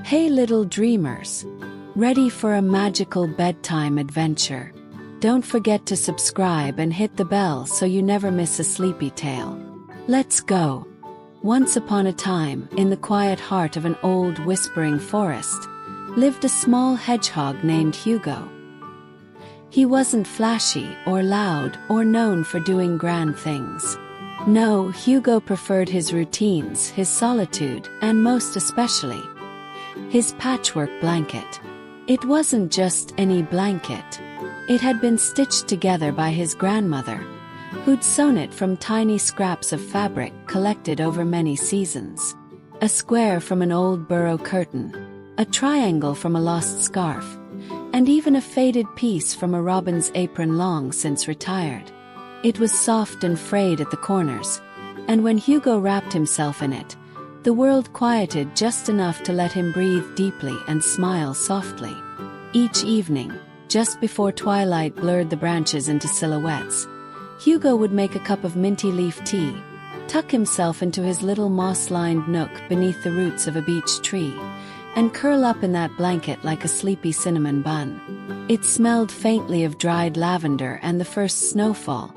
Hey little dreamers! Ready for a magical bedtime adventure? Don't forget to subscribe and hit the bell so you never miss a sleepy tale. Let's go! Once upon a time, in the quiet heart of an old whispering forest, lived a small hedgehog named Hugo. He wasn't flashy or loud or known for doing grand things. No, Hugo preferred his routines, his solitude, and most especially, his patchwork blanket. It wasn't just any blanket. It had been stitched together by his grandmother, who'd sewn it from tiny scraps of fabric collected over many seasons. A square from an old burrow curtain, a triangle from a lost scarf, and even a faded piece from a robin's apron long since retired. It was soft and frayed at the corners, and when Hugo wrapped himself in it, the world quieted just enough to let him breathe deeply and smile softly. Each evening, just before twilight blurred the branches into silhouettes, Hugo would make a cup of minty leaf tea, tuck himself into his little moss-lined nook beneath the roots of a beech tree, and curl up in that blanket like a sleepy cinnamon bun. It smelled faintly of dried lavender and the first snowfall,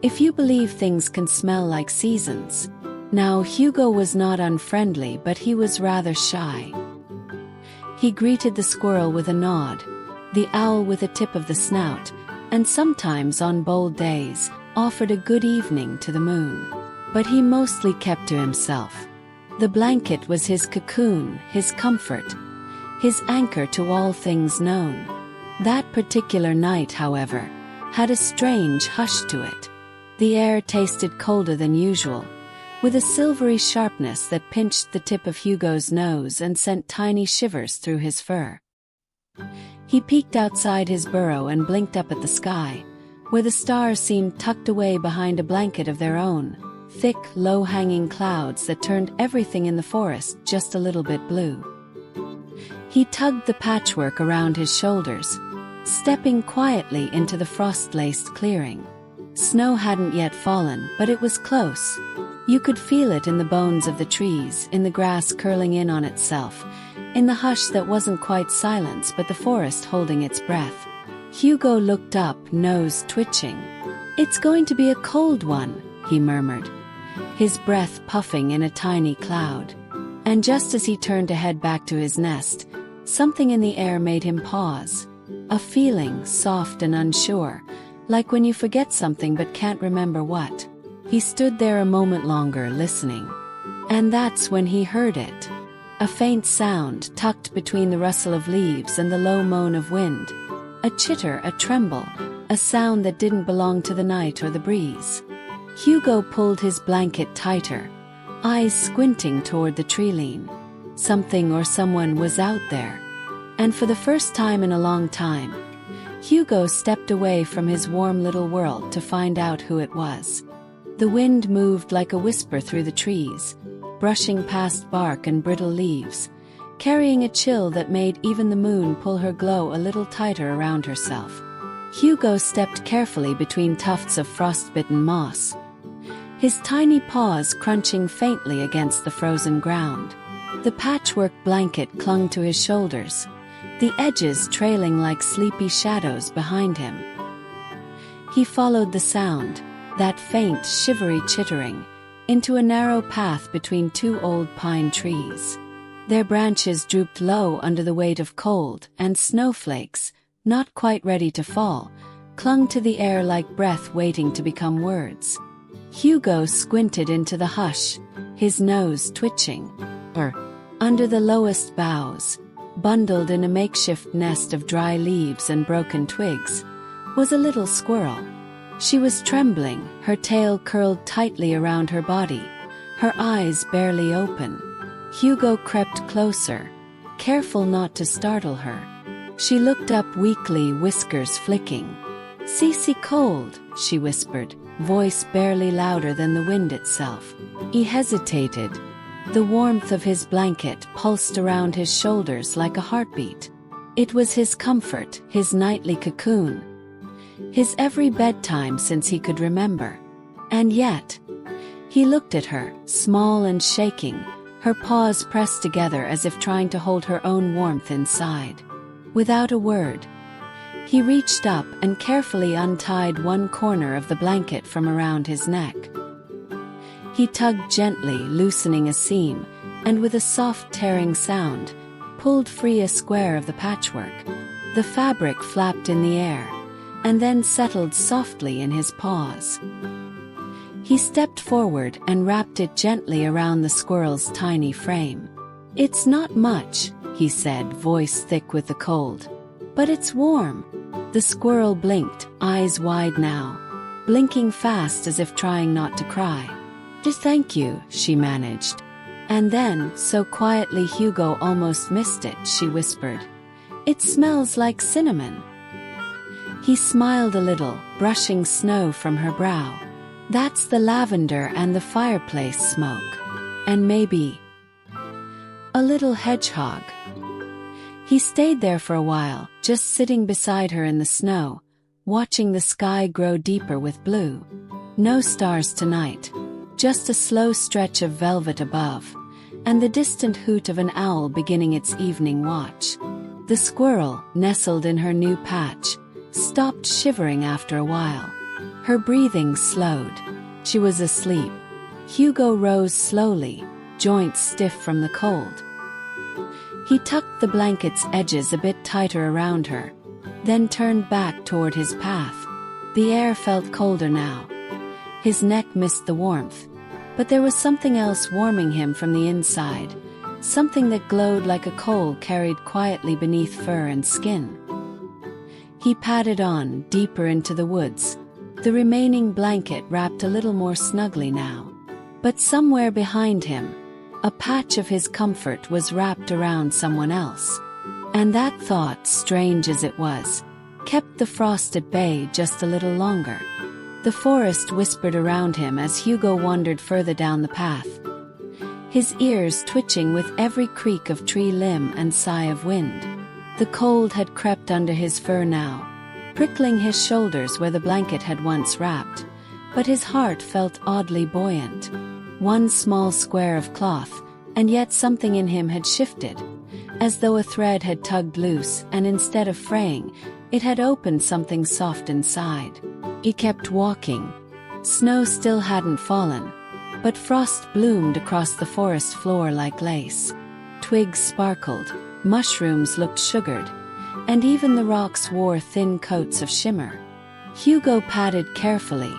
if you believe things can smell like seasons. Now, Hugo was not unfriendly, but he was rather shy. He greeted the squirrel with a nod, the owl with a tip of the snout, and sometimes on bold days, offered a good evening to the moon. But he mostly kept to himself. The blanket was his cocoon, his comfort, his anchor to all things known. That particular night, however, had a strange hush to it. The air tasted colder than usual, with a silvery sharpness that pinched the tip of Hugo's nose and sent tiny shivers through his fur. He peeked outside his burrow and blinked up at the sky, where the stars seemed tucked away behind a blanket of their own, thick, low-hanging clouds that turned everything in the forest just a little bit blue. He tugged the patchwork around his shoulders, stepping quietly into the frost-laced clearing. Snow hadn't yet fallen, but it was close. You could feel it in the bones of the trees, in the grass curling in on itself, in the hush that wasn't quite silence but the forest holding its breath. Hugo looked up, nose twitching. "It's going to be a cold one," he murmured, his breath puffing in a tiny cloud. And just as he turned to head back to his nest, something in the air made him pause. A feeling, soft and unsure, like when you forget something but can't remember what. He stood there a moment longer, listening. And that's when he heard it. A faint sound tucked between the rustle of leaves and the low moan of wind. A chitter, a tremble, a sound that didn't belong to the night or the breeze. Hugo pulled his blanket tighter, eyes squinting toward the tree-line. Something or someone was out there. And for the first time in a long time, Hugo stepped away from his warm little world to find out who it was. The wind moved like a whisper through the trees, brushing past bark and brittle leaves, carrying a chill that made even the moon pull her glow a little tighter around herself. Hugo stepped carefully between tufts of frostbitten moss, his tiny paws crunching faintly against the frozen ground. The patchwork blanket clung to his shoulders, the edges trailing like sleepy shadows behind him. He followed the sound, that faint, shivery chittering, into a narrow path between two old pine trees. Their branches drooped low under the weight of cold, and snowflakes, not quite ready to fall, clung to the air like breath waiting to become words. Hugo squinted into the hush, his nose twitching. Under the lowest boughs, bundled in a makeshift nest of dry leaves and broken twigs, was a little squirrel. She was trembling, her tail curled tightly around her body, her eyes barely open. Hugo crept closer, careful not to startle her. She looked up weakly, whiskers flicking. "Cece cold," she whispered, voice barely louder than the wind itself. He hesitated. The warmth of his blanket pulsed around his shoulders like a heartbeat. It was his comfort, his nightly cocoon, his every bedtime since he could remember. And yet, he looked at her, small and shaking, her paws pressed together as if trying to hold her own warmth inside. Without a word, he reached up and carefully untied one corner of the blanket from around his neck. He tugged gently, loosening a seam, and with a soft tearing sound, pulled free a square of the patchwork. The fabric flapped in the air, and then settled softly in his paws. He stepped forward and wrapped it gently around the squirrel's tiny frame. "It's not much," he said, voice thick with the cold. "But it's warm." The squirrel blinked, eyes wide now, blinking fast as if trying not to cry. "Just thank you," she managed. And then, so quietly Hugo almost missed it, she whispered, "It smells like cinnamon." He smiled a little, brushing snow from her brow. "That's the lavender and the fireplace smoke. And maybe a little hedgehog." He stayed there for a while, just sitting beside her in the snow, watching the sky grow deeper with blue. No stars tonight, just a slow stretch of velvet above, and the distant hoot of an owl beginning its evening watch. The squirrel, nestled in her new patch, stopped shivering after a while. Her breathing slowed. She was asleep. Hugo rose slowly, joints stiff from the cold. He tucked the blanket's edges a bit tighter around her, then turned back toward his path. The air felt colder now. His neck missed the warmth, but there was something else warming him from the inside, something that glowed like a coal carried quietly beneath fur and skin. He padded on, deeper into the woods, the remaining blanket wrapped a little more snugly now. But somewhere behind him, a patch of his comfort was wrapped around someone else. And that thought, strange as it was, kept the frost at bay just a little longer. The forest whispered around him as Hugo wandered further down the path, his ears twitching with every creak of tree limb and sigh of wind. The cold had crept under his fur now, prickling his shoulders where the blanket had once wrapped, but his heart felt oddly buoyant. One small square of cloth, and yet something in him had shifted, as though a thread had tugged loose, and instead of fraying, it had opened something soft inside. He kept walking. Snow still hadn't fallen, but frost bloomed across the forest floor like lace. Twigs sparkled, mushrooms looked sugared, and even the rocks wore thin coats of shimmer. Hugo padded carefully,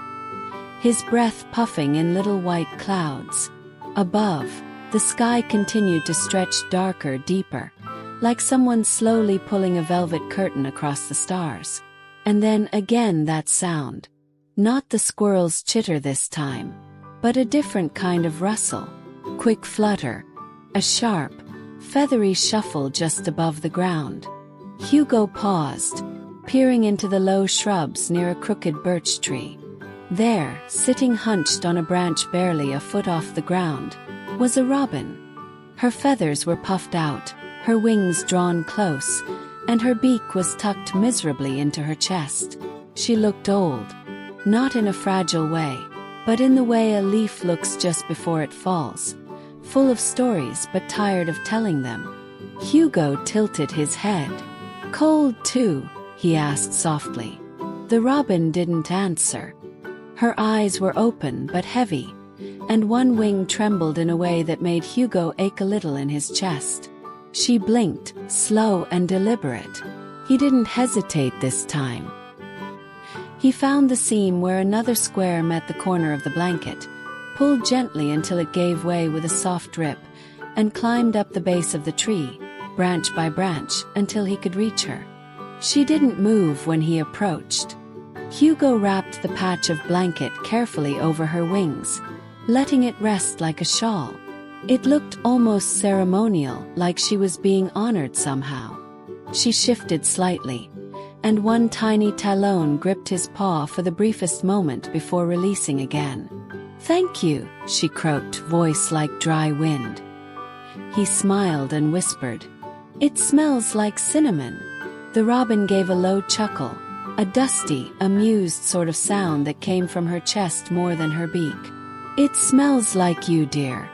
his breath puffing in little white clouds. Above, the sky continued to stretch darker, deeper, like someone slowly pulling a velvet curtain across the stars. And then again that sound. Not the squirrel's chitter this time, but a different kind of rustle. Quick flutter, a sharp, feathery shuffle just above the ground. Hugo paused, peering into the low shrubs near a crooked birch tree. There, sitting hunched on a branch barely a foot off the ground, was a robin. Her feathers were puffed out, her wings drawn close, and her beak was tucked miserably into her chest. She looked old, not in a fragile way, but in the way a leaf looks just before it falls, full of stories but tired of telling them. Hugo tilted his head. "Cold too?" he asked softly. The robin didn't answer. Her eyes were open but heavy, and one wing trembled in a way that made Hugo ache a little in his chest. She blinked, slow and deliberate. He didn't hesitate this time. He found the seam where another square met the corner of the blanket, pulled gently until it gave way with a soft rip, and climbed up the base of the tree, branch by branch, until he could reach her. She didn't move when he approached. Hugo wrapped the patch of blanket carefully over her wings, letting it rest like a shawl. It looked almost ceremonial, like she was being honored somehow. She shifted slightly, and one tiny talon gripped his paw for the briefest moment before releasing again. "Thank you," she croaked, voice like dry wind. He smiled and whispered, "It smells like cinnamon." The robin gave a low chuckle, a dusty, amused sort of sound that came from her chest more than her beak. "It smells like you, dear."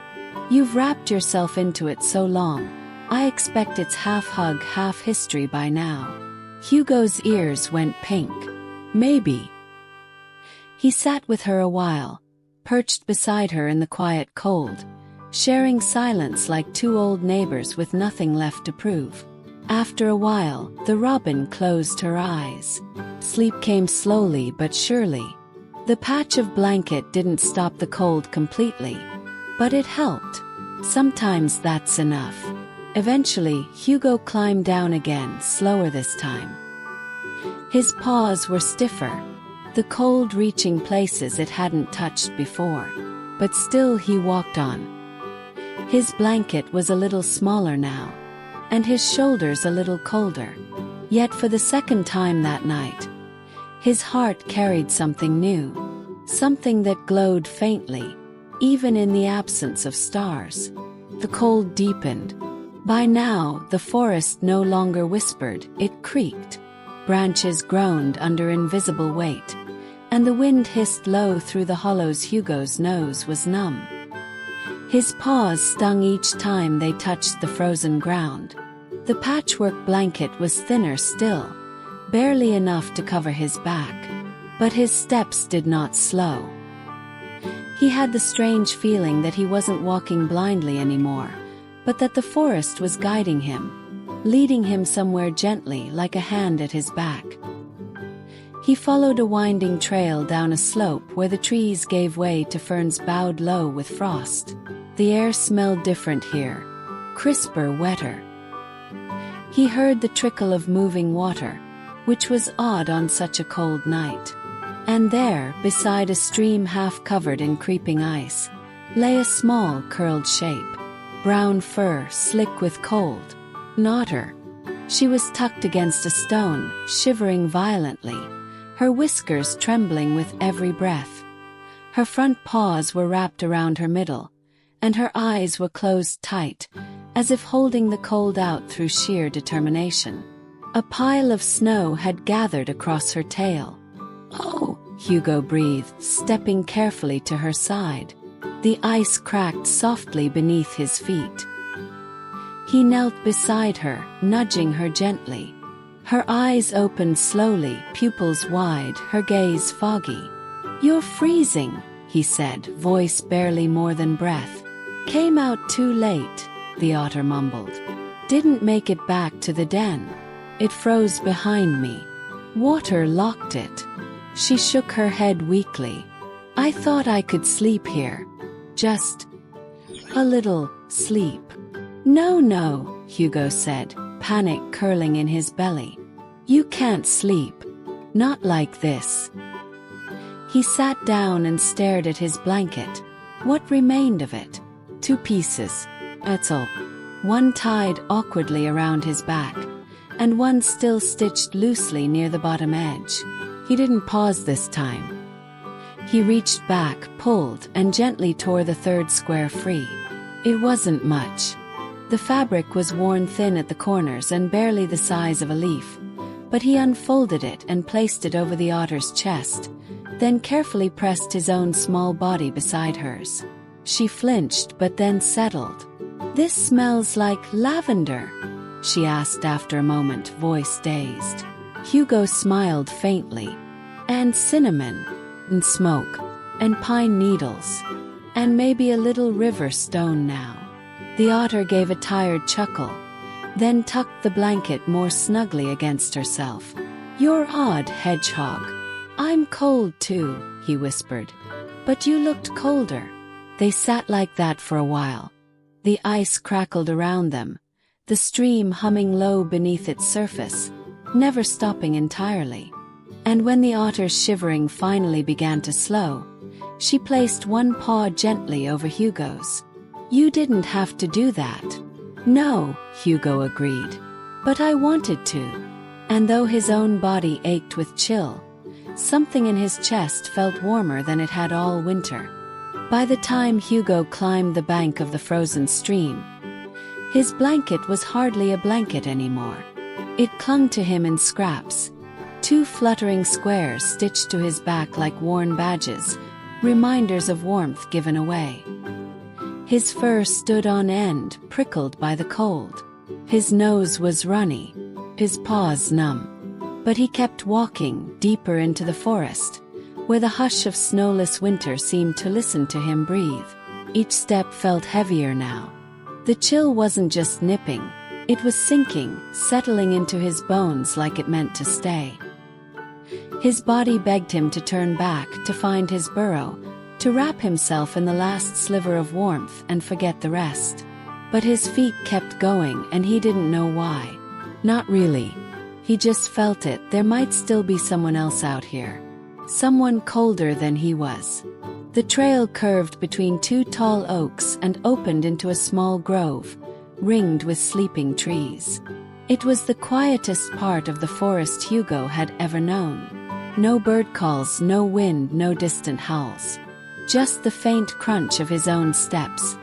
You've wrapped yourself into it so long. I expect it's half hug, half history by now." Hugo's ears went pink. "Maybe." He sat with her a while, perched beside her in the quiet cold, sharing silence like two old neighbors with nothing left to prove. After a while, the robin closed her eyes. Sleep came slowly but surely. The patch of blanket didn't stop the cold completely, but it helped. Sometimes that's enough. Eventually, Hugo climbed down again, slower this time. His paws were stiffer, the cold reaching places it hadn't touched before. But still he walked on. His blanket was a little smaller now, and his shoulders a little colder. Yet for the second time that night, his heart carried something new, something that glowed faintly, even in the absence of stars. The cold deepened. By now, the forest no longer whispered, it creaked. Branches groaned under invisible weight, and the wind hissed low through the hollows. Hugo's nose was numb. His paws stung each time they touched the frozen ground. The patchwork blanket was thinner still, barely enough to cover his back, but his steps did not slow. He had the strange feeling that he wasn't walking blindly anymore, but that the forest was guiding him, leading him somewhere gently like a hand at his back. He followed a winding trail down a slope where the trees gave way to ferns bowed low with frost. The air smelled different here, crisper, wetter. He heard the trickle of moving water, which was odd on such a cold night. And there, beside a stream half covered in creeping ice, lay a small curled shape. Brown fur, slick with cold. An otter. She was tucked against a stone, shivering violently, her whiskers trembling with every breath. Her front paws were wrapped around her middle, and her eyes were closed tight, as if holding the cold out through sheer determination. A pile of snow had gathered across her tail. "Oh," Hugo breathed, stepping carefully to her side. The ice cracked softly beneath his feet. He knelt beside her, nudging her gently. Her eyes opened slowly, pupils wide, her gaze foggy. "You're freezing," he said, voice barely more than breath. "Came out too late," the otter mumbled. "Didn't make it back to the den. It froze behind me. Water locked it." She shook her head weakly. "I thought I could sleep here. Just a little sleep." No, Hugo said, panic curling in his belly. "You can't sleep. Not like this." He sat down and stared at his blanket. What remained of it? 2 pieces. That's all. One tied awkwardly around his back, and one still stitched loosely near the bottom edge. He didn't pause this time. He reached back, pulled, and gently tore the 3rd square free. It wasn't much. The fabric was worn thin at the corners and barely the size of a leaf, but he unfolded it and placed it over the otter's chest, then carefully pressed his own small body beside hers. She flinched but then settled. "This smells like lavender," she asked after a moment, voice dazed. Hugo smiled faintly. "And cinnamon, and smoke, and pine needles, and maybe a little river stone now." The otter gave a tired chuckle, then tucked the blanket more snugly against herself. "You're odd, Hedgehog. I'm cold too," he whispered. "But you looked colder." They sat like that for a while. The ice crackled around them, the stream humming low beneath its surface, never stopping entirely. And when the otter's shivering finally began to slow, she placed one paw gently over Hugo's. "You didn't have to do that." "No," Hugo agreed. "But I wanted to." And though his own body ached with chill, something in his chest felt warmer than it had all winter. By the time Hugo climbed the bank of the frozen stream, his blanket was hardly a blanket anymore. It clung to him in scraps, 2 fluttering squares stitched to his back like worn badges, reminders of warmth given away. His fur stood on end, prickled by the cold. His nose was runny, his paws numb. But he kept walking deeper into the forest, where the hush of snowless winter seemed to listen to him breathe. Each step felt heavier now. The chill wasn't just nipping, it was sinking, settling into his bones like it meant to stay. His body begged him to turn back, to find his burrow, to wrap himself in the last sliver of warmth and forget the rest. But his feet kept going, and he didn't know why. Not really. He just felt it, there might still be someone else out here. Someone colder than he was. The trail curved between two tall oaks and opened into a small grove, ringed with sleeping trees. It was the quietest part of the forest Hugo had ever known. No bird calls, no wind, no distant howls. Just the faint crunch of his own steps,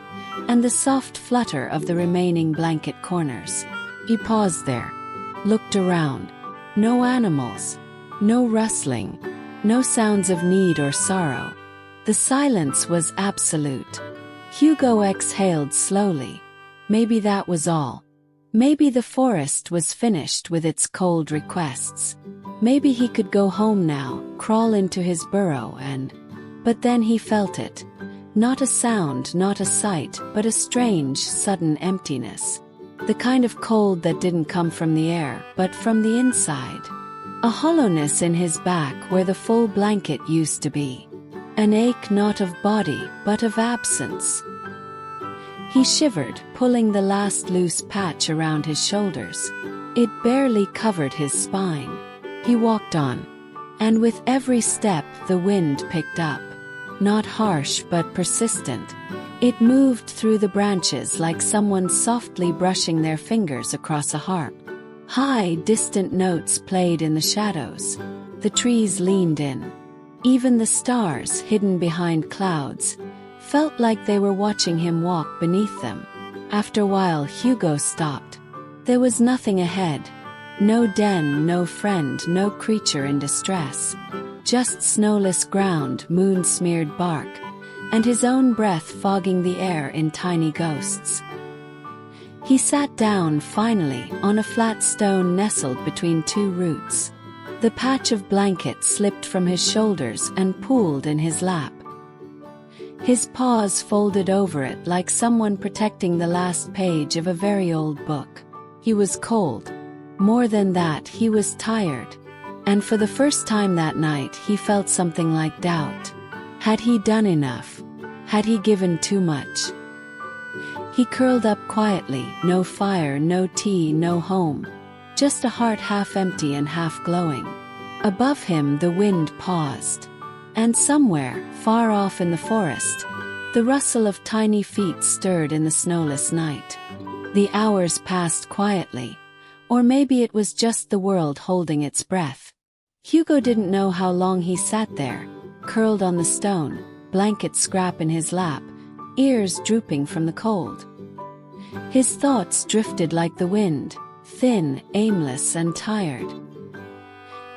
and the soft flutter of the remaining blanket corners. He paused there, looked around. No animals, no rustling, no sounds of need or sorrow. The silence was absolute. Hugo exhaled slowly. Maybe that was all. Maybe the forest was finished with its cold requests. Maybe he could go home now, crawl into his burrow and... But then he felt it. Not a sound, not a sight, but a strange, sudden emptiness. The kind of cold that didn't come from the air, but from the inside. A hollowness in his back where the full blanket used to be. An ache not of body, but of absence. He shivered, pulling the last loose patch around his shoulders. It barely covered his spine. He walked on, and with every step the wind picked up. Not harsh but persistent. It moved through the branches like someone softly brushing their fingers across a harp. High, distant notes played in the shadows. The trees leaned in. Even the stars, hidden behind clouds, felt like they were watching him walk beneath them. After a while, Hugo stopped. There was nothing ahead. No den, no friend, no creature in distress. Just snowless ground, moon-smeared bark, and his own breath fogging the air in tiny ghosts. He sat down, finally, on a flat stone nestled between two roots. The patch of blanket slipped from his shoulders and pooled in his lap. His paws folded over it like someone protecting the last page of a very old book. He was cold. More than that, he was tired. And for the first time that night, he felt something like doubt. Had he done enough? Had he given too much? He curled up quietly, no fire, no tea, no home. Just a heart half empty and half glowing. Above him the wind paused. And somewhere, far off in the forest, the rustle of tiny feet stirred in the snowless night. The hours passed quietly. Or maybe it was just the world holding its breath. Hugo didn't know how long he sat there, curled on the stone, blanket scrap in his lap, ears drooping from the cold. His thoughts drifted like the wind, thin, aimless and tired.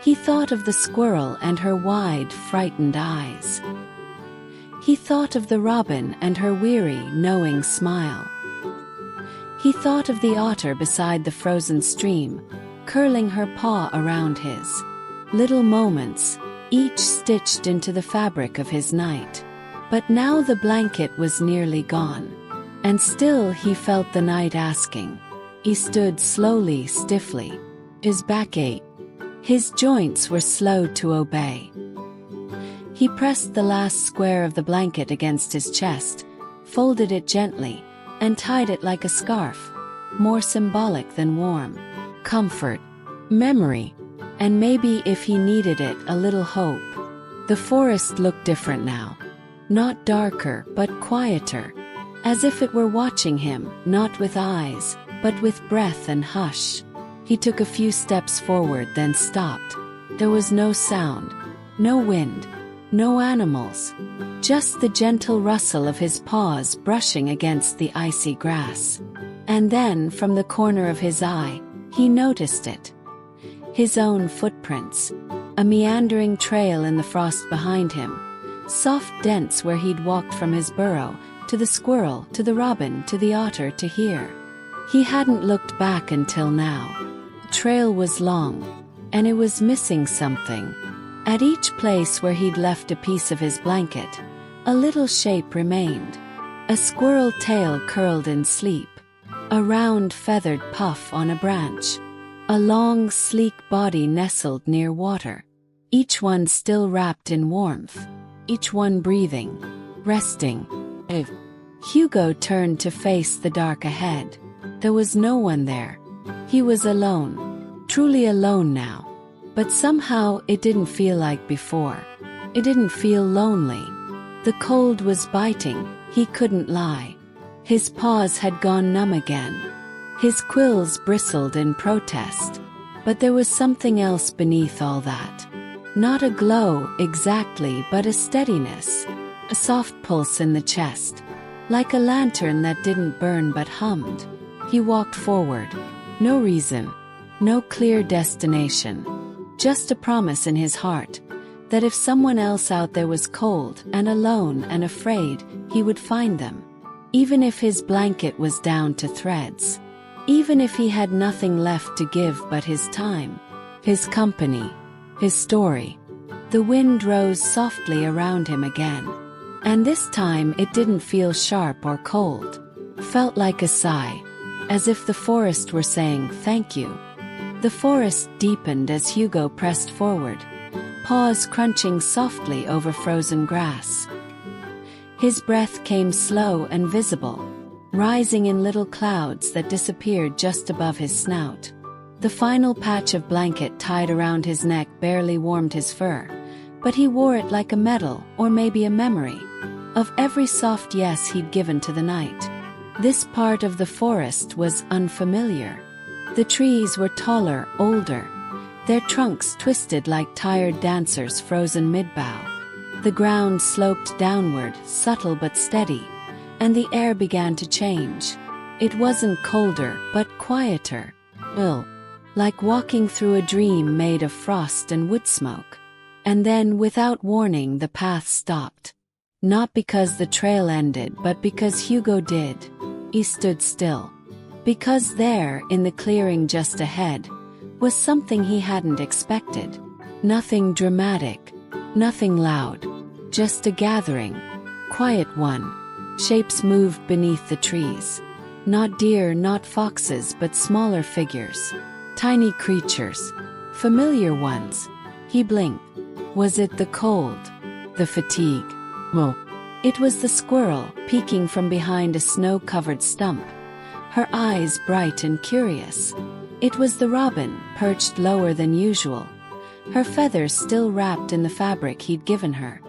He thought of the squirrel and her wide, frightened eyes. He thought of the robin and her weary, knowing smile. He thought of the otter beside the frozen stream, curling her paw around his. Little moments, each stitched into the fabric of his night. But now the blanket was nearly gone. And still he felt the night asking. He stood slowly, stiffly. His back ached. His joints were slow to obey. He pressed the last square of the blanket against his chest, folded it gently, and tied it like a scarf, more symbolic than warm. Comfort, memory, and maybe if he needed it, a little hope. The forest looked different now. Not darker, but quieter. As if it were watching him, not with eyes, but with breath and hush. He took a few steps forward, then stopped. There was no sound, no wind, no animals. Just the gentle rustle of his paws brushing against the icy grass. And then, from the corner of his eye, he noticed it. His own footprints. A meandering trail in the frost behind him. Soft dents where he'd walked from his burrow, to the squirrel, to the robin, to the otter, to here. He hadn't looked back until now. The trail was long, and it was missing something. At each place where he'd left a piece of his blanket, a little shape remained. A squirrel tail curled in sleep, a round feathered puff on a branch, a long sleek body nestled near water, each one still wrapped in warmth, each one breathing, resting. Hugo turned to face the dark ahead. There was no one there. He was alone, truly alone now. But somehow it didn't feel like before. It didn't feel lonely. The cold was biting, he couldn't lie. His paws had gone numb again. His quills bristled in protest. But there was something else beneath all that. Not a glow exactly, but a steadiness. A soft pulse in the chest. Like a lantern that didn't burn but hummed. He walked forward. No reason. No clear destination. Just a promise in his heart that if someone else out there was cold and alone and afraid, he would find them. Even if his blanket was down to threads. Even if he had nothing left to give but his time, his company, his story. The wind rose softly around him again. And this time it didn't feel sharp or cold. Felt like a sigh. As if the forest were saying thank you. The forest deepened as Hugo pressed forward, paws crunching softly over frozen grass. His breath came slow and visible, rising in little clouds that disappeared just above his snout. The final patch of blanket tied around his neck barely warmed his fur, but he wore it like a medal or maybe a memory of every soft yes he'd given to the night. This part of the forest was unfamiliar. The trees were taller, older, their trunks twisted like tired dancers frozen mid-bough. The ground sloped downward, subtle but steady, and the air began to change. It wasn't colder, but quieter. Like walking through a dream made of frost and wood smoke. And then, without warning, the path stopped. Not because the trail ended, but because Hugo did. He stood still. Because there, in the clearing just ahead, was something he hadn't expected. Nothing dramatic, nothing loud, just a gathering, quiet one. Shapes moved beneath the trees. Not deer, not foxes, but smaller figures. Tiny creatures. Familiar ones. He blinked. Was it the cold? The fatigue? It was the squirrel, peeking from behind a snow-covered stump. Her eyes bright and curious. It was the robin, perched lower than usual. Her feathers still wrapped in the fabric he'd given her.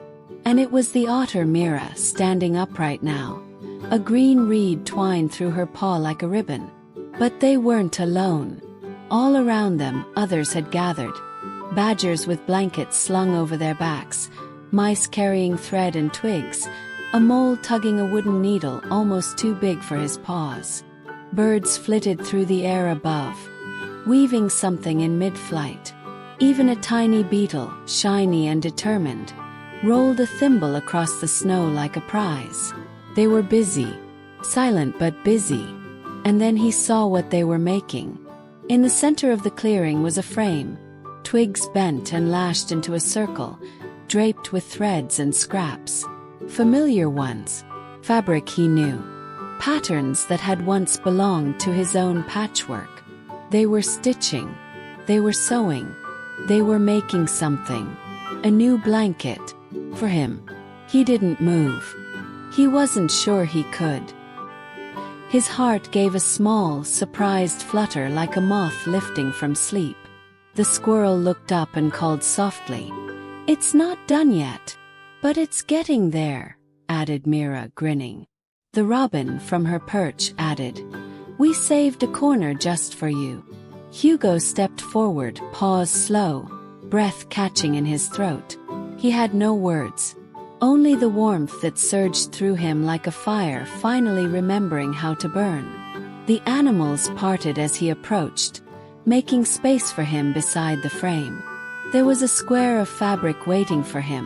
And it was the otter Mira, standing upright now. A green reed twined through her paw like a ribbon. But they weren't alone. All around them, others had gathered. Badgers with blankets slung over their backs, mice carrying thread and twigs, a mole tugging a wooden needle almost too big for his paws. Birds flitted through the air above, weaving something in mid-flight. Even a tiny beetle, shiny and determined, rolled a thimble across the snow like a prize. They were busy, silent but busy. And then he saw what they were making. In the center of the clearing was a frame, twigs bent and lashed into a circle, draped with threads and scraps. Familiar ones, fabric he knew, patterns that had once belonged to his own patchwork. They were stitching, they were sewing, they were making something. A new blanket. For him. He didn't move. He wasn't sure he could. His heart gave a small, surprised flutter like a moth lifting from sleep. The squirrel looked up and called softly, "It's not done yet." "But it's getting there," added Mira, grinning. The robin, from her perch, added, "We saved a corner just for you." Hugo stepped forward, paws slow, breath catching in his throat. He had no words. Only the warmth that surged through him like a fire finally remembering how to burn. The animals parted as he approached, making space for him beside the frame. There was a square of fabric waiting for him.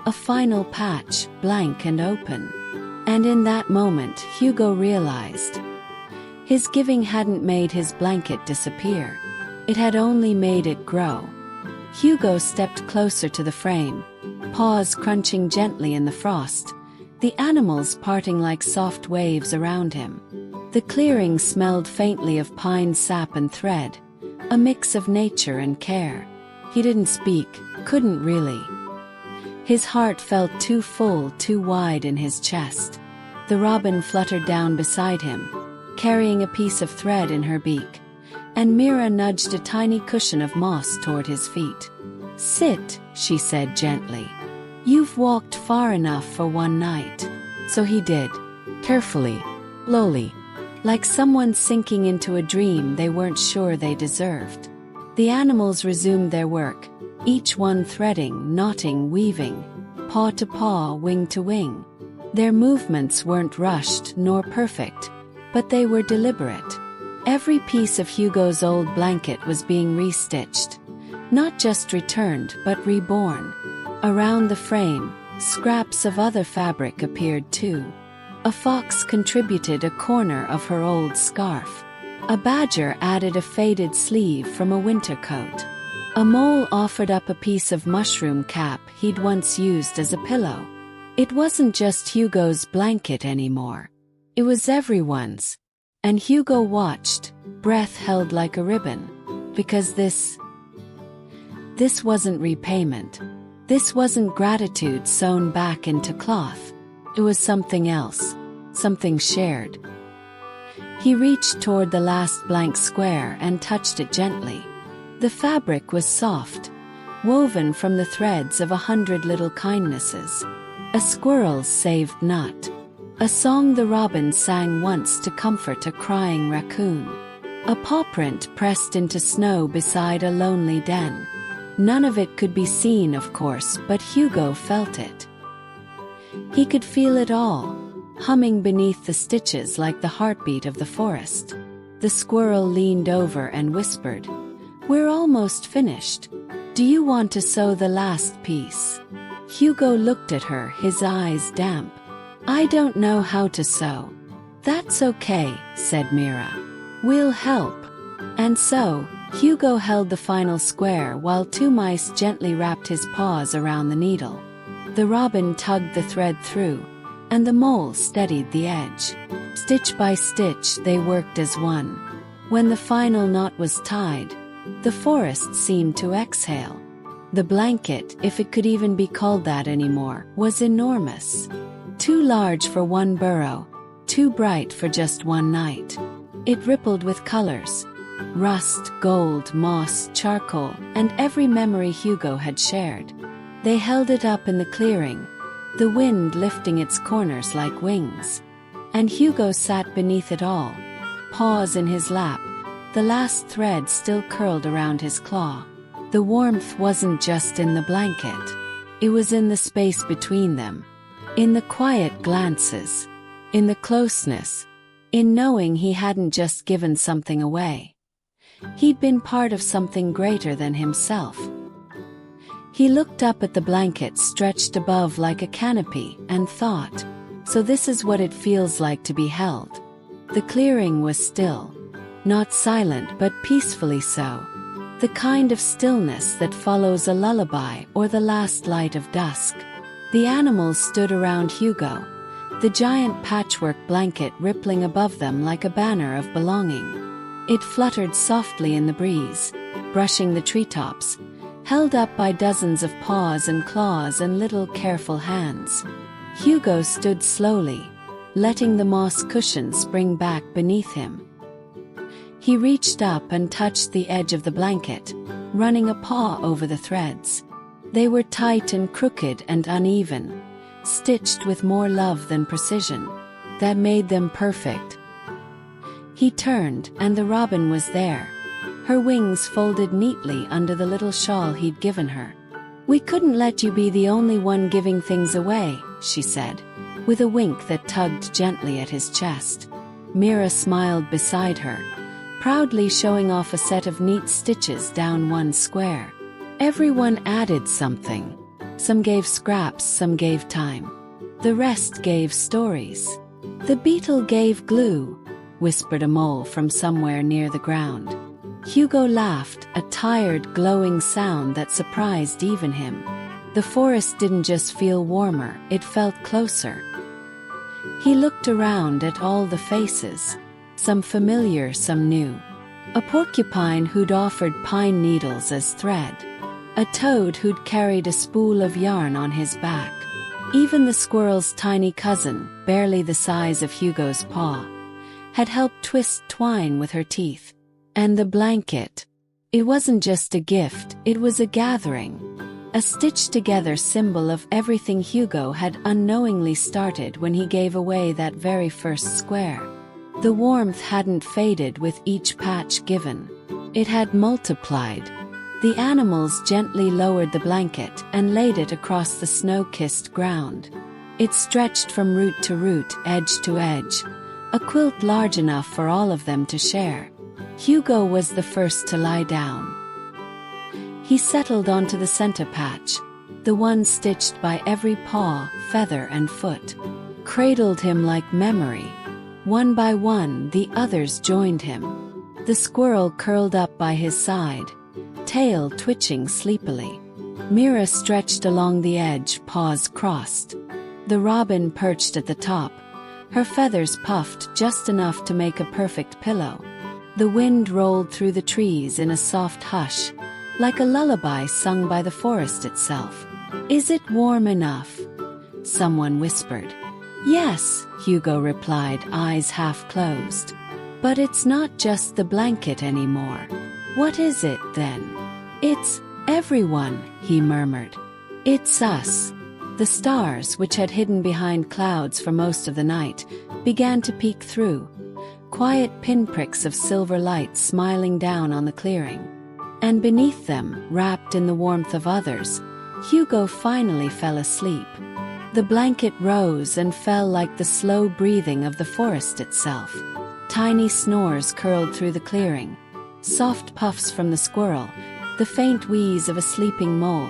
A final patch, blank and open. And in that moment, Hugo realized his giving hadn't made his blanket disappear. It had only made it grow. Hugo stepped closer to the frame, paws crunching gently in the frost, the animals parting like soft waves around him. The clearing smelled faintly of pine sap and thread, a mix of nature and care. He didn't speak, couldn't really. His heart felt too full, too wide in his chest. The robin fluttered down beside him, carrying a piece of thread in her beak, and Mira nudged a tiny cushion of moss toward his feet. "Sit," she said gently. "You've walked far enough for one night." So he did, carefully, lowly, like someone sinking into a dream they weren't sure they deserved. The animals resumed their work, each one threading, knotting, weaving, paw to paw, wing to wing. Their movements weren't rushed nor perfect, but they were deliberate. Every piece of Hugo's old blanket was being restitched, not just returned but reborn. Around the frame, scraps of other fabric appeared too. A fox contributed a corner of her old scarf. A badger added a faded sleeve from a winter coat. A mole offered up a piece of mushroom cap he'd once used as a pillow. It wasn't just Hugo's blanket anymore. It was everyone's. And Hugo watched, breath held like a ribbon, because this wasn't repayment. This wasn't gratitude sewn back into cloth. It was something else, something shared. He reached toward the last blank square and touched it gently. The fabric was soft, woven from the threads of 100 little kindnesses. A squirrel's saved nut. A song the robin sang once to comfort a crying raccoon. A paw print pressed into snow beside a lonely den. None of it could be seen, of course, but Hugo felt it. He could feel it all, humming beneath the stitches like the heartbeat of the forest. The squirrel leaned over and whispered, "We're almost finished. Do you want to sew the last piece?" Hugo looked at her, his eyes damp. "I don't know how to sew." "That's okay," said Mira. "We'll help." And so, Hugo held the final square while two mice gently wrapped his paws around the needle. The robin tugged the thread through, and the mole steadied the edge. Stitch by stitch they worked as one. When the final knot was tied, the forest seemed to exhale. The blanket, if it could even be called that anymore, was enormous. Too large for one burrow, too bright for just one night. It rippled with colors. Rust, gold, moss, charcoal, and every memory Hugo had shared. They held it up in the clearing, the wind lifting its corners like wings. And Hugo sat beneath it all, paws in his lap, the last thread still curled around his claw. The warmth wasn't just in the blanket. It was in the space between them. In the quiet glances. In the closeness. In knowing he hadn't just given something away. He'd been part of something greater than himself. He looked up at the blanket stretched above like a canopy and thought, so this is what it feels like to be held. The clearing was still. Not silent but peacefully so. The kind of stillness that follows a lullaby or the last light of dusk. The animals stood around Hugo, the giant patchwork blanket rippling above them like a banner of belonging. It fluttered softly in the breeze, brushing the treetops, held up by dozens of paws and claws and little careful hands. Hugo stood slowly, letting the moss cushion spring back beneath him. He reached up and touched the edge of the blanket, running a paw over the threads. They were tight and crooked and uneven, stitched with more love than precision. That made them perfect. He turned, and the robin was there, her wings folded neatly under the little shawl he'd given her. "We couldn't let you be the only one giving things away," she said, with a wink that tugged gently at his chest. Mira smiled beside her, proudly showing off a set of neat stitches down one square. Everyone added something. Some gave scraps, some gave time. The rest gave stories. The beetle gave glue, whispered a mole from somewhere near the ground. Hugo laughed, a tired, glowing sound that surprised even him. The forest didn't just feel warmer, it felt closer. He looked around at all the faces, some familiar, some new. A porcupine who'd offered pine needles as thread. A toad who'd carried a spool of yarn on his back. Even the squirrel's tiny cousin, barely the size of Hugo's paw, had helped twist twine with her teeth. And the blanket. It wasn't just a gift, it was a gathering. A stitched-together symbol of everything Hugo had unknowingly started when he gave away that very first square. The warmth hadn't faded with each patch given. It had multiplied. The animals gently lowered the blanket and laid it across the snow-kissed ground. It stretched from root to root, edge to edge, a quilt large enough for all of them to share. Hugo was the first to lie down. He settled onto the center patch, the one stitched by every paw, feather and foot. Cradled him like memory. One by one, the others joined him. The squirrel curled up by his side, tail twitching sleepily. Mira stretched along the edge, paws crossed. The robin perched at the top, her feathers puffed just enough to make a perfect pillow. The wind rolled through the trees in a soft hush, like a lullaby sung by the forest itself. "Is it warm enough?" someone whispered. "Yes," Hugo replied, eyes half closed. "But it's not just the blanket anymore." "What is it, then?" "It's everyone," he murmured. "It's us." The stars, which had hidden behind clouds for most of the night, began to peek through, quiet pinpricks of silver light smiling down on the clearing. And beneath them, wrapped in the warmth of others, Hugo finally fell asleep. The blanket rose and fell like the slow breathing of the forest itself. Tiny snores curled through the clearing, soft puffs from the squirrel, the faint wheeze of a sleeping mole,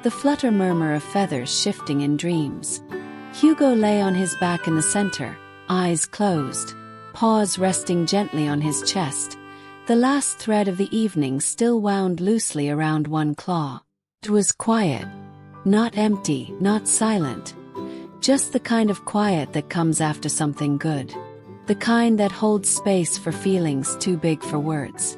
the flutter murmur of feathers shifting in dreams. Hugo lay on his back in the center, eyes closed, paws resting gently on his chest. The last thread of the evening still wound loosely around one claw. It was quiet. Not empty, not silent. Just the kind of quiet that comes after something good. The kind that holds space for feelings too big for words.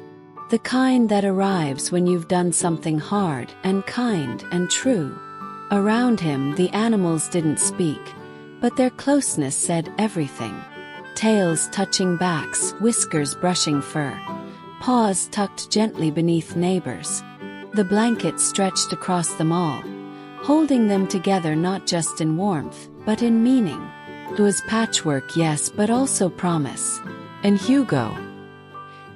The kind that arrives when you've done something hard and kind and true. Around him, the animals didn't speak, but their closeness said everything. Tails touching backs, whiskers brushing fur, paws tucked gently beneath neighbors. The blanket stretched across them all, holding them together not just in warmth, but in meaning. It was patchwork, yes, but also promise. And Hugo,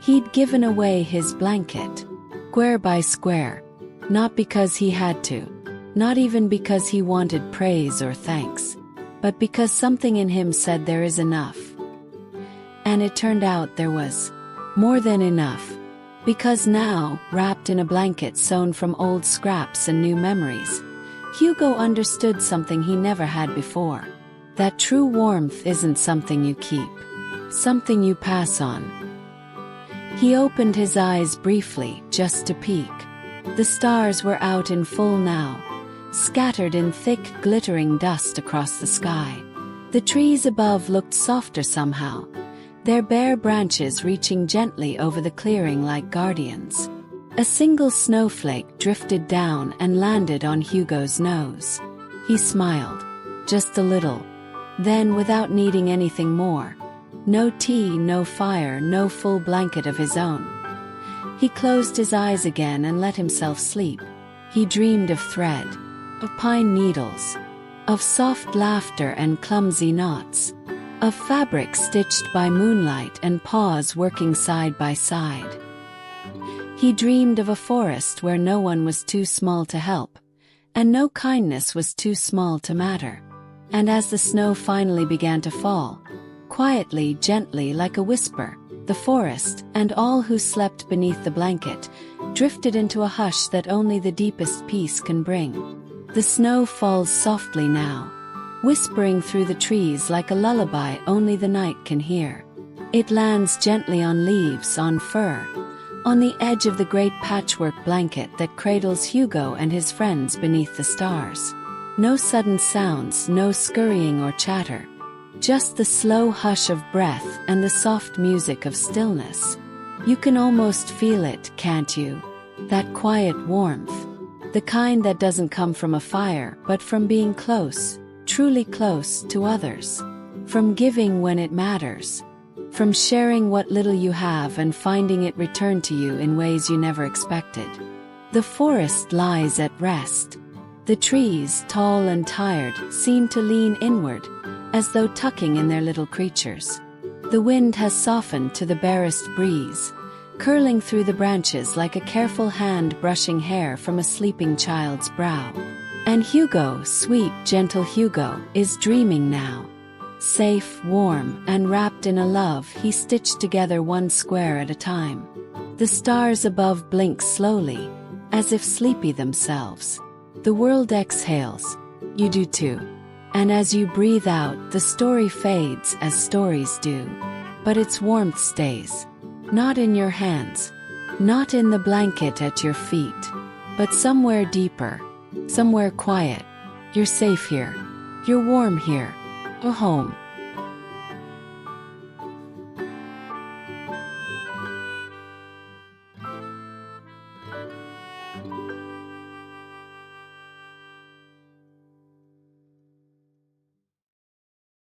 he'd given away his blanket, square by square, not because he had to, not even because he wanted praise or thanks, but because something in him said there is enough. And it turned out there was more than enough, because now, wrapped in a blanket sewn from old scraps and new memories, Hugo understood something he never had before. That true warmth isn't something you keep, something you pass on. He opened his eyes briefly, just to peek. The stars were out in full now, scattered in thick, glittering dust across the sky. The trees above looked softer somehow, their bare branches reaching gently over the clearing like guardians. A single snowflake drifted down and landed on Hugo's nose. He smiled, just a little. Then, without needing anything more, no tea, no fire, no full blanket of his own, he closed his eyes again and let himself sleep. He dreamed of thread, of pine needles, of soft laughter and clumsy knots, of fabric stitched by moonlight and paws working side by side. He dreamed of a forest where no one was too small to help, and no kindness was too small to matter. And as the snow finally began to fall, quietly, gently, like a whisper, the forest, and all who slept beneath the blanket, drifted into a hush that only the deepest peace can bring. The snow falls softly now, whispering through the trees like a lullaby only the night can hear. It lands gently on leaves, on fur, on the edge of the great patchwork blanket that cradles Hugo and his friends beneath the stars. No sudden sounds, no scurrying or chatter. Just the slow hush of breath and the soft music of stillness. You can almost feel it, can't you? That quiet warmth. The kind that doesn't come from a fire, but from being close, truly close to others. From giving when it matters. From sharing what little you have and finding it return to you in ways you never expected. The forest lies at rest. The trees, tall and tired, seem to lean inward, as though tucking in their little creatures. The wind has softened to the barest breeze, curling through the branches like a careful hand brushing hair from a sleeping child's brow. And Hugo, sweet, gentle Hugo, is dreaming now. Safe, warm, and wrapped in a love he stitched together one square at a time. The stars above blink slowly, as if sleepy themselves. The world exhales. You do too. And as you breathe out, the story fades as stories do. But its warmth stays. Not in your hands. Not in the blanket at your feet. But somewhere deeper. Somewhere quiet. You're safe here. You're warm here. A home.